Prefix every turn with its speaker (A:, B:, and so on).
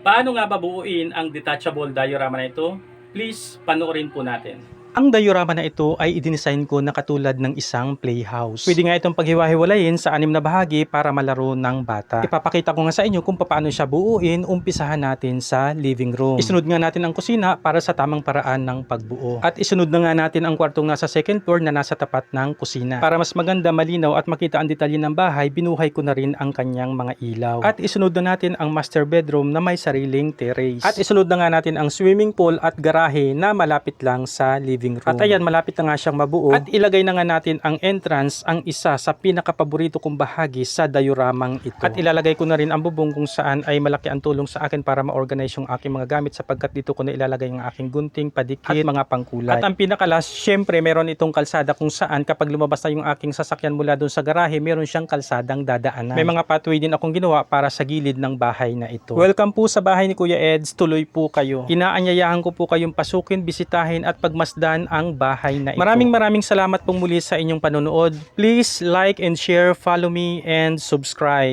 A: Paano nga babuuin ang detachable diorama na ito? Please, panoorin po natin.
B: Ang diorama na ito ay i-design ko na katulad ng isang playhouse. Pwede nga itong paghiwa-hiwalayin sa 6 na bahagi para malaro ng bata. Ipapakita ko nga sa inyo kung paano siya buuin. Umpisahan natin sa living room. Isunod nga natin ang kusina para sa tamang paraan ng pagbuo. At isunod na nga natin ang kwartong nasa second floor na nasa tapat ng kusina. Para mas maganda, malinaw at makita ang detalye ng bahay, binuhay ko na rin ang kanyang mga ilaw. At isunod na natin ang master bedroom na may sariling terrace. At isunod na nga natin ang swimming pool at garahe na malapit lang sa living room. At ayan, malapit na nga siyang mabuo. At ilagay na nga natin ang entrance, ang isa sa pinakapaborito kong bahagi sa dioramang ito. At ilalagay ko na rin ang bubong kung saan ay malaki ang tulong sa akin para ma-organize yung aking mga gamit, sapagkat dito ko na ilalagay ang aking gunting, padikit at mga pangkulay. At ang pinakalas, syempre meron itong kalsada kung saan kapag lumabas na yung aking sasakyan mula doon sa garahe, meron siyang kalsadang dadaanan. May mga pathway din akong ginawa para sa gilid ng bahay na ito. Welcome po sa bahay ni Kuya Eds, tuloy po kayo. Inaanyayahan ko po kayong pasukin, bisitahin at pagmasdan ang bahay na ito. Maraming salamat pong muli sa inyong panonood. Please like and share, follow me and subscribe.